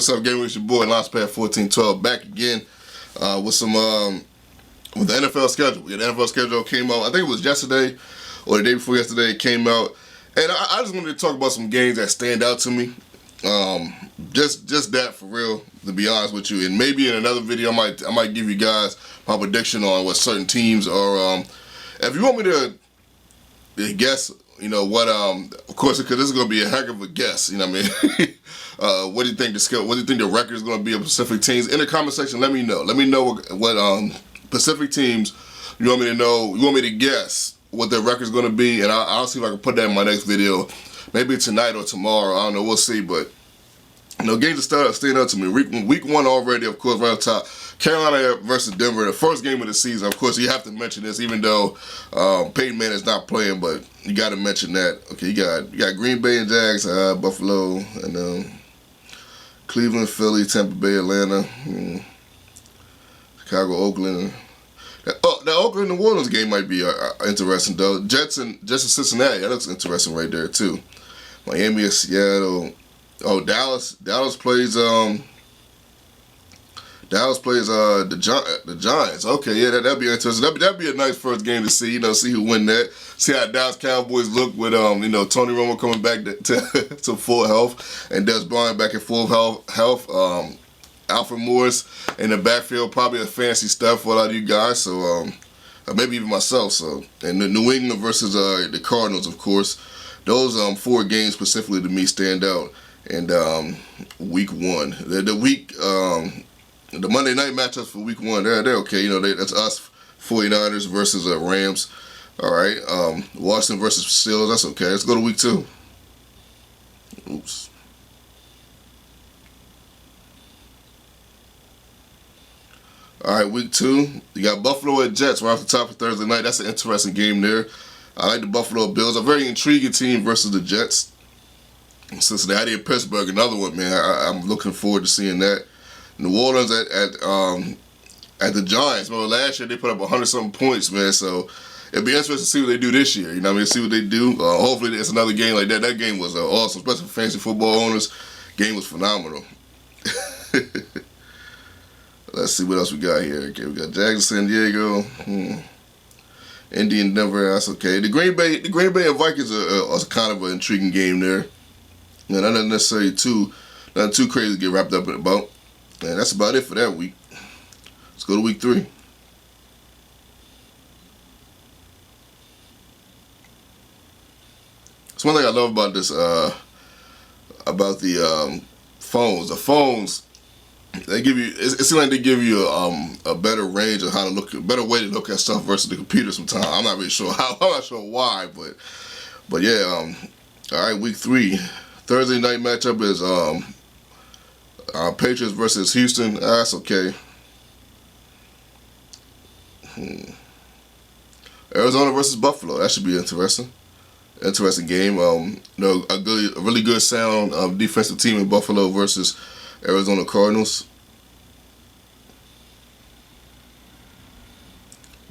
What's up, gang? It's your boy Launchpad 1412 back again with some with the NFL schedule. Yeah, the NFL schedule came out. I think it was yesterday or the day before yesterday. It came out, and I just wanted to talk about some games that stand out to me. Just that for real, to be honest with you. And maybe in another video, I might give you guys my prediction on what certain teams are. If you want me to guess, you know what? Of course, because this is gonna be a heck of a guess. You know what I mean? What do you think the skill? What do you think the record is gonna be of Pacific teams? In the comment section, let me know. Let me know what Pacific teams you want me to know. You want me to guess what their record is gonna be, and I'll see if I can put that in my next video. Maybe tonight or tomorrow. I don't know. We'll see. But you know, games that stand out to me. Week one already, of course, right up top. Carolina versus Denver, the first game of the season. Of course, you have to mention this, even though Peyton Manning is not playing, but you got to mention that. Okay, you got Green Bay and Jags, Buffalo, and Cleveland, Philly, Tampa Bay, Atlanta, Chicago, Oakland. The Oakland and New Orleans game might be interesting though. Jets and Cincinnati, that looks interesting right there too. Miami and Seattle. Oh, Dallas plays the Giants. Okay, yeah, that'd be interesting. That'd be a nice first game to see. You know, see who win that. See how Dallas Cowboys look with you know, Tony Romo coming back to full health, and Dez Bryant back in full health. Alfred Morris in the backfield, probably a fancy stuff for a lot of you guys. So maybe even myself. So, and the New England versus the Cardinals, of course. Those 4 games specifically to me stand out. And week one, the Monday night matchups for week one, they're okay. You know, that's us 49ers versus Rams. All right, Washington versus Steelers, that's okay. Let's go to week 2. Oops. All right, week 2, you got Buffalo at Jets right off the top of Thursday night. That's an interesting game there. I like the Buffalo Bills, a very intriguing team versus the Jets. Cincinnati and Pittsburgh, another one, man. I'm looking forward to seeing that. New Orleans at the Giants. Remember last year they put up 100-something points, man. So it'll be interesting to see what they do this year. You know what I mean? See what they do. Hopefully it's another game like that. That game was awesome, especially for fantasy football owners. Game was phenomenal. Let's see what else we got here. Okay, we got Jags, San Diego, Indy and Denver. That's okay. The Green Bay and Vikings are kind of an intriguing game there. You know, not necessarily nothing too crazy to get wrapped up about. And that's about it for that week. Let's go to week 3. It's one thing I love about this, about the phones. The phones, they give you. It seems like they give you a better range of how to look, a better way to look at stuff versus the computer. Sometimes I'm not really sure how. I'm not sure why, but yeah. All right, week 3. Thursday night matchup is Patriots versus Houston. That's okay. Arizona versus Buffalo. That should be interesting. Interesting game. You know, a really good sound defensive team in Buffalo versus Arizona Cardinals.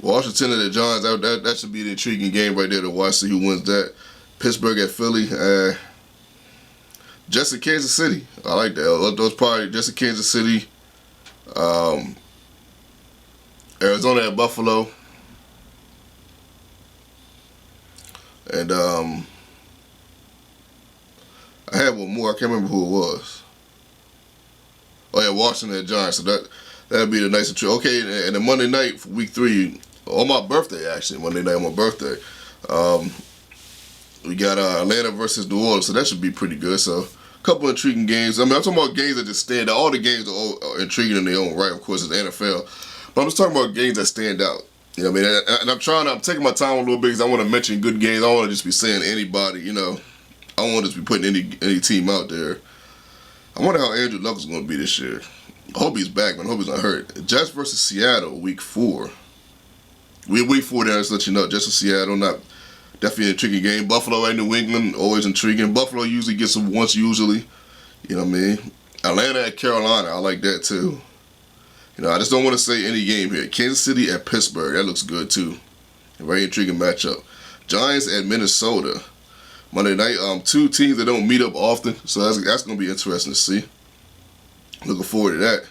Washington and the Giants. That should be an intriguing game right there to watch. See who wins that. Pittsburgh at Philly. Just in Kansas City. I like that. Those probably just in Kansas City. Arizona at Buffalo. And I had one more. I can't remember who it was. Oh yeah, Washington at Giants. So that'd be the nice and true. Okay, and the Monday night for week 3, on my birthday actually. Monday night on my birthday. We got Atlanta versus New Orleans, so that should be pretty good. So, a couple of intriguing games. I mean, I'm talking about games that just stand out. All the games are intriguing in their own right, of course, it's the NFL. But I'm just talking about games that stand out. You know what I mean? And I'm taking my time a little bit because I want to mention good games. I don't want to just be saying anybody, you know. I don't want to just be putting any team out there. I wonder how Andrew Luck is going to be this year. I hope he's back, man. I hope he's not hurt. Jets versus Seattle, week 4. Week 4 there, just to let you know. Jets versus Seattle, not... Definitely an intriguing game. Buffalo and New England, always intriguing. Buffalo usually gets them once, usually. You know what I mean? Atlanta at Carolina, I like that too. You know, I just don't want to say any game here. Kansas City at Pittsburgh, that looks good too. A very intriguing matchup. Giants at Minnesota. Monday night, 2 teams that don't meet up often, so that's going to be interesting to see. Looking forward to that.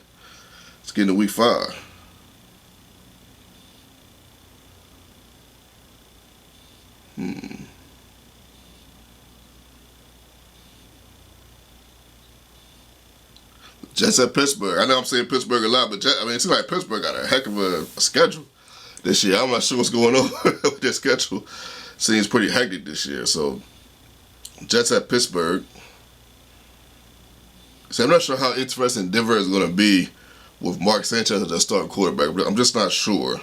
Let's get into week 5. Jets at Pittsburgh. I know I'm saying Pittsburgh a lot, but it seems like Pittsburgh got a heck of a schedule this year. I'm not sure what's going on with their schedule. Seems pretty hectic this year. So, Jets at Pittsburgh. So, I'm not sure how interesting Denver is going to be with Mark Sanchez as their starting quarterback. But I'm just not sure.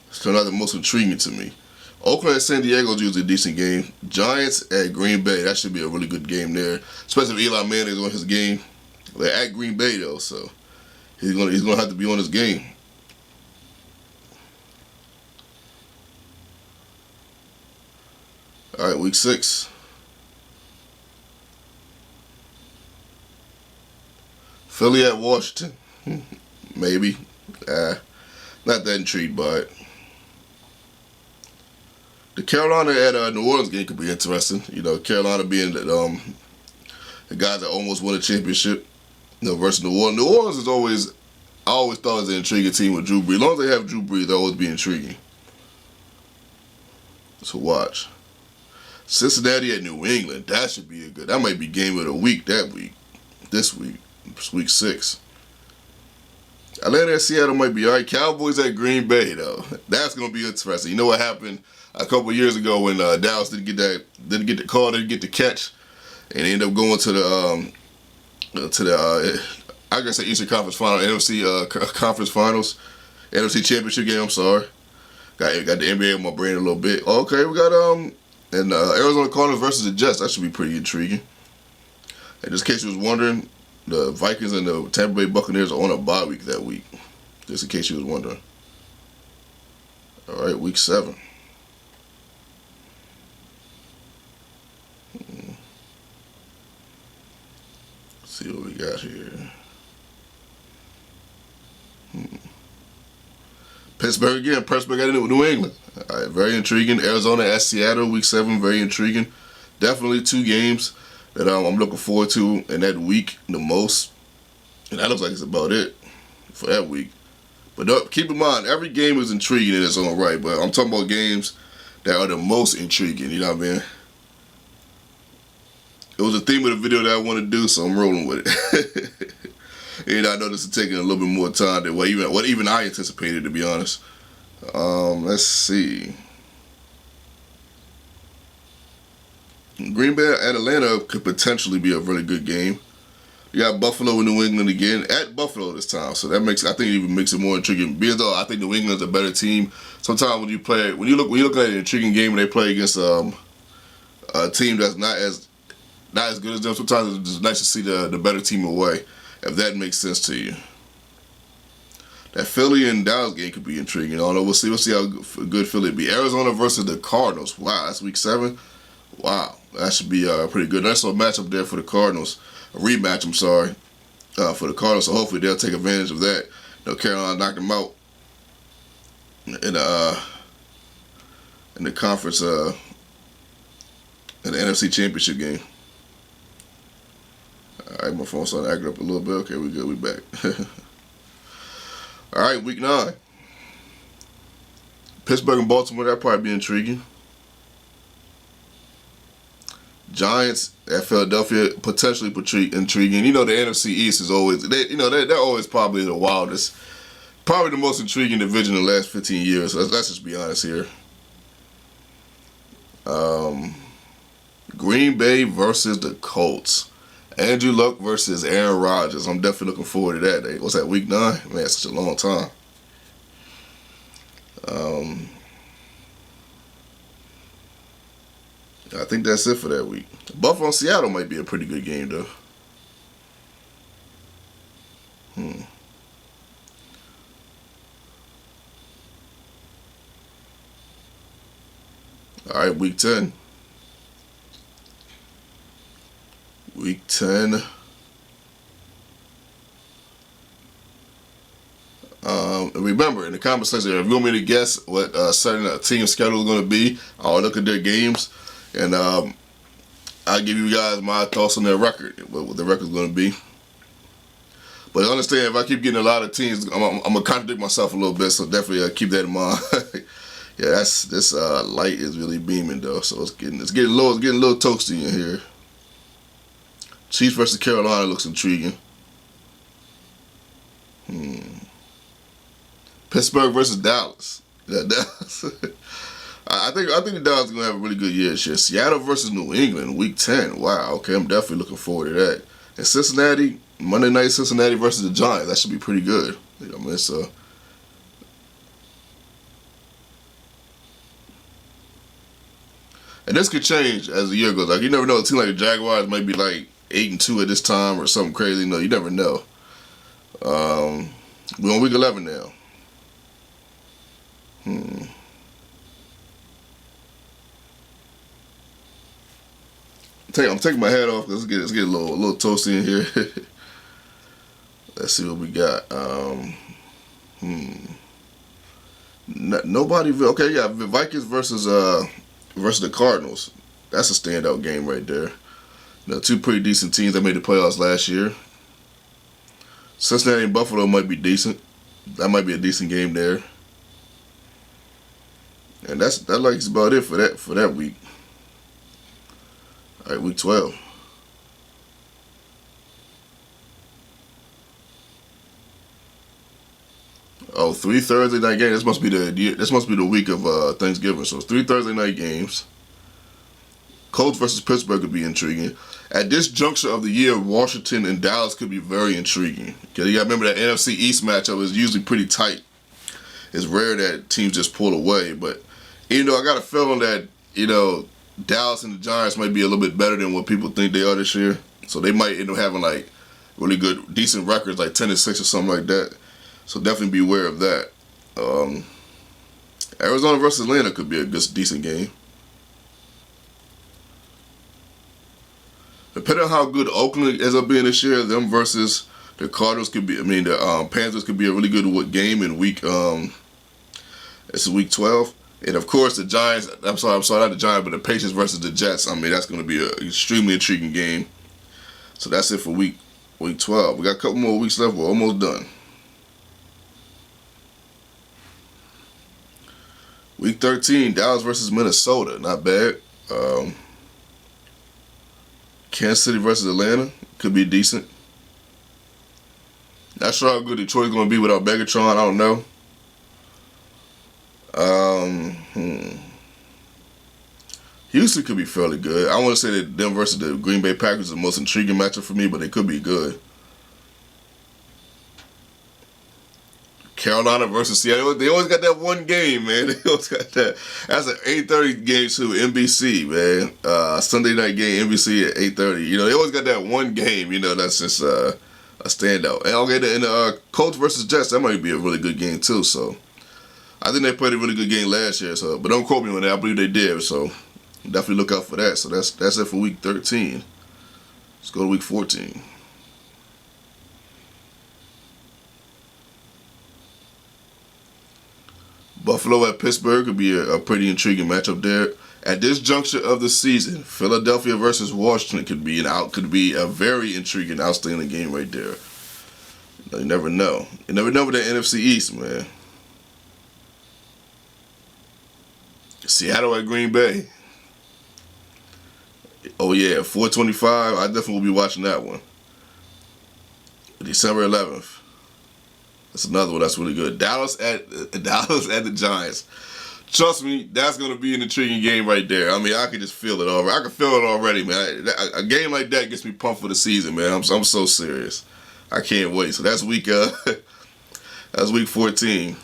It's not the most intriguing to me. Oakland at San Diego is usually a decent game. Giants at Green Bay. That should be a really good game there. Especially if Eli Manning is on his game. They're at Green Bay though, so he's gonna have to be on his game. All right, week 6. Philly at Washington. Maybe. Not that intrigued by it. The Carolina at New Orleans game could be interesting. You know, Carolina being the guys that almost won a championship. You know, versus New Orleans. New Orleans is always, I always thought it was an intriguing team with Drew Brees. As long as they have Drew Brees, they'll always be intriguing. So watch. Cincinnati at New England. That should be a good. That might be game of the week that week. This week. It's week 6. Atlanta and Seattle might be alright. Cowboys at Green Bay though. That's gonna be interesting. You know what happened a couple of years ago when Dallas didn't get the call, didn't get the catch, and they ended up going to the I guess the Eastern Conference Final, NFC Conference Finals, NFC Championship game. I'm sorry, got the NBA on my brain a little bit. Okay, we got and Arizona Cardinals versus the Jets. That should be pretty intriguing. And just in case you was wondering, the Vikings and the Tampa Bay Buccaneers are on a bye week that week. Just in case you was wondering. All right, week 7. Let's see what we got here. Pittsburgh again. Pittsburgh got into New England. All right, very intriguing. Arizona at Seattle, week 7. Very intriguing. Definitely 2 games that I'm looking forward to in that week the most. And that looks like it's about it for that week. But keep in mind, every game is intriguing in its own right. But I'm talking about games that are the most intriguing. You know what I mean? It was a theme of the video that I want to do, so I'm rolling with it. And I know this is taking a little bit more time than what even I anticipated, to be honest. Let's see. Green Bay at Atlanta could potentially be a really good game. You got Buffalo and New England again at Buffalo this time, so that makes, I think, it even makes it more intriguing. Being though I think New England's a better team. Sometimes when you look at an intriguing game and they play against a team that's not as good as them, sometimes it's just nice to see the better team away, if that makes sense to you. That Philly and Dallas game could be intriguing. I don't know. We'll see how good Philly be. Arizona versus the Cardinals. Wow, that's week 7. Wow, that should be pretty good. That's a matchup there for the Cardinals. A rematch, I'm sorry, for the Cardinals. So hopefully they'll take advantage of that. You know, Carolina knocked them out in the conference, in the NFC Championship game. All right, my phone's starting to act up a little bit. Okay, we good. We back. All right, week 9. Pittsburgh and Baltimore. That'll probably be intriguing. Giants at Philadelphia, potentially intriguing. You know, the NFC East is always, they're always probably the wildest, probably the most intriguing division in the last 15 years. So let's just be honest here. Green Bay versus the Colts. Andrew Luck versus Aaron Rodgers. I'm definitely looking forward to that day. What's that, week 9? Man, it's such a long time. I think that's it for that week. Buffalo and Seattle might be a pretty good game, though. All right, week 10. Week 10. Remember, in the comment section, if you want me to guess what certain team schedule is going to be, I'll look at their games, and I'll give you guys my thoughts on their record, what the record's going to be. But understand, if I keep getting a lot of teams, I'm gonna contradict myself a little bit. So definitely keep that in mind. Yeah, this light is really beaming though, so it's getting low, it's getting a little toasty in here. Chiefs versus Carolina looks intriguing. Pittsburgh versus Dallas. Yeah, Dallas. I think the Dallas are gonna have a really good year this year. Seattle versus New England, Week 10. Wow. Okay, I'm definitely looking forward to that. And Cincinnati, Monday night, Cincinnati versus the Giants. That should be pretty good. I mean, it's and this could change as the year goes. Like you never know. A team like the Jaguars might be like 8-2 at this time or something crazy. No, you never know. We're on week 11 now. I'm taking my hat off. Let's get a little toasty in here. Let's see what we got. Nobody. Okay, yeah, the Vikings versus the Cardinals. That's a standout game right there. Two pretty decent teams that made the playoffs last year. Cincinnati and Buffalo might be decent. That might be a decent game there. And that's about it for that week. All right, week 12. Oh, 3 Thursday night games. This must be the week of Thanksgiving. So it's 3 Thursday night games. Colts versus Pittsburgh could be intriguing. At this juncture of the year, Washington and Dallas could be very intriguing. Okay, you gotta remember that NFC East matchup is usually pretty tight. It's rare that teams just pull away, but I got a feeling that Dallas and the Giants might be a little bit better than what people think they are this year. So they might end up having like really good, decent records, like 10-6 or something like that. So definitely be aware of that. Arizona versus Atlanta could be a good, decent game. Depending on how good Oakland ends up being this year, them versus the Cardinals could be. The Panthers could be a really good game in week. It's week 12, and of course the Giants. I'm sorry, not the Giants, but the Patriots versus the Jets. That's going to be an extremely intriguing game. So that's it for week 12. We got a couple more weeks left. We're almost done. Week 13, Dallas versus Minnesota. Not bad. Kansas City versus Atlanta could be decent. Not sure how good Detroit's going to be without Megatron. I don't know. Houston could be fairly good. I want to say that them versus the Green Bay Packers is the most intriguing matchup for me, but they could be good. Carolina versus Seattle. They always got that one game, man. They always got that. That's an 8:30 game too, NBC, man. Sunday night game, NBC at 8:30. They always got that one game. That's just a standout. And okay, the Colts versus Jets, that might be a really good game too. So I think they played a really good game last year. So, but don't quote me on that. I believe they did. So definitely look out for that. So that's it for week 13. Let's go to week 14. Buffalo at Pittsburgh could be a pretty intriguing matchup there. At this juncture of the season, Philadelphia versus Washington could be a very intriguing, outstanding game right there. You never know. You never know with that NFC East, man. Seattle at Green Bay. Oh yeah, 4:25. I definitely will be watching that one. December 11th. That's another one that's really good. Dallas at the Giants. Trust me, that's going to be an intriguing game right there. I can just feel it already. I can feel it already, man. A game like that gets me pumped for the season, man. I'm so serious. I can't wait. So that's week 14.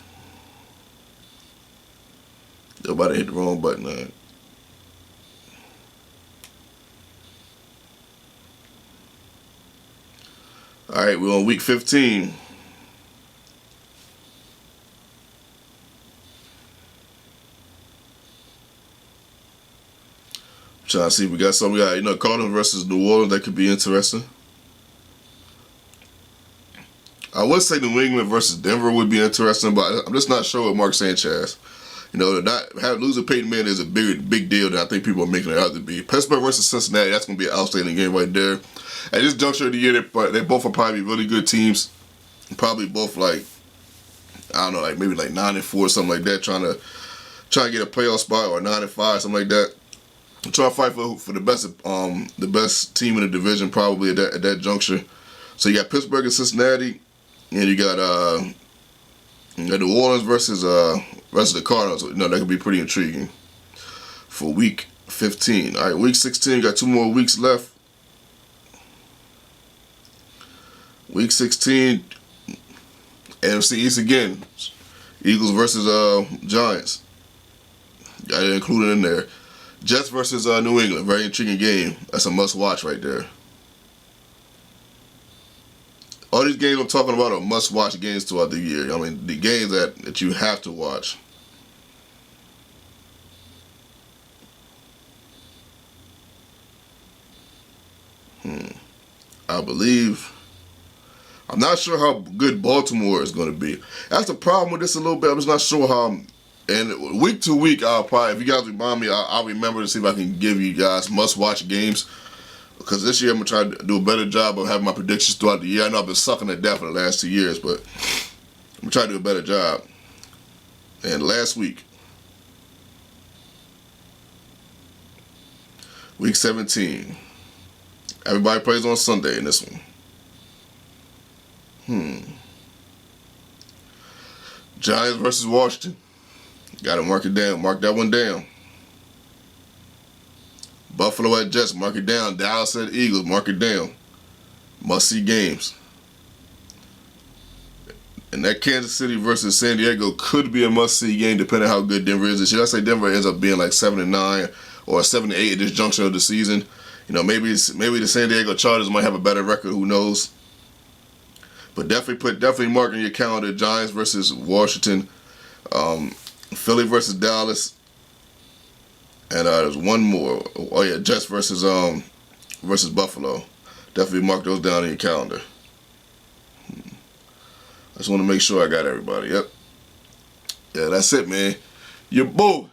Nobody hit the wrong button. All right, we're on week 15. Trying to see if we got something. We got, Cardinals versus New Orleans. That could be interesting. I would say New England versus Denver would be interesting, but I'm just not sure with Mark Sanchez. Losing Peyton Manning is a big deal than I think people are making it out to be. Pittsburgh versus Cincinnati, that's going to be an outstanding game right there. At this juncture of the year, they both are probably really good teams. Probably both like, I don't know, like maybe like 9-4, something like that, trying to get a playoff spot, or 9-5, something like that. Try to fight for the best team in the division, probably at that juncture. So you got Pittsburgh and Cincinnati, and you got New Orleans versus the Cardinals. You know, that could be pretty intriguing for week 15. All right, week 16, got 2 more weeks left. Week 16, NFC East again. Eagles versus Giants. Got it included in there. Jets versus New England. Very intriguing game. That's a must-watch right there. All these games I'm talking about are must-watch games throughout the year. I mean, the games that you have to watch. I believe. I'm not sure how good Baltimore is going to be. That's the problem with this a little bit. I'm just not sure how. And week to week, I'll probably, if you guys remind me, I'll remember to see if I can give you guys must-watch games. Because this year I'm going to try to do a better job of having my predictions throughout the year. I know I've been sucking at that for the last 2 years, but I'm going to try to do a better job. And last week, week 17, everybody plays on Sunday in this one. Giants versus Washington. Got to mark it down. Mark that one down. Buffalo at Jets. Mark it down. Dallas at Eagles. Mark it down. Must-see games. And that Kansas City versus San Diego could be a must-see game depending on how good Denver is. Should I say Denver ends up being like 7-9 or 7-8 at this juncture of the season? You know, maybe the San Diego Chargers might have a better record. Who knows? But definitely mark on your calendar. Giants versus Washington, Philly versus Dallas, and there's one more. Oh yeah, Jets versus Buffalo. Definitely mark those down in your calendar. I just want to make sure I got everybody. Yep. Yeah, that's it, man. Your boy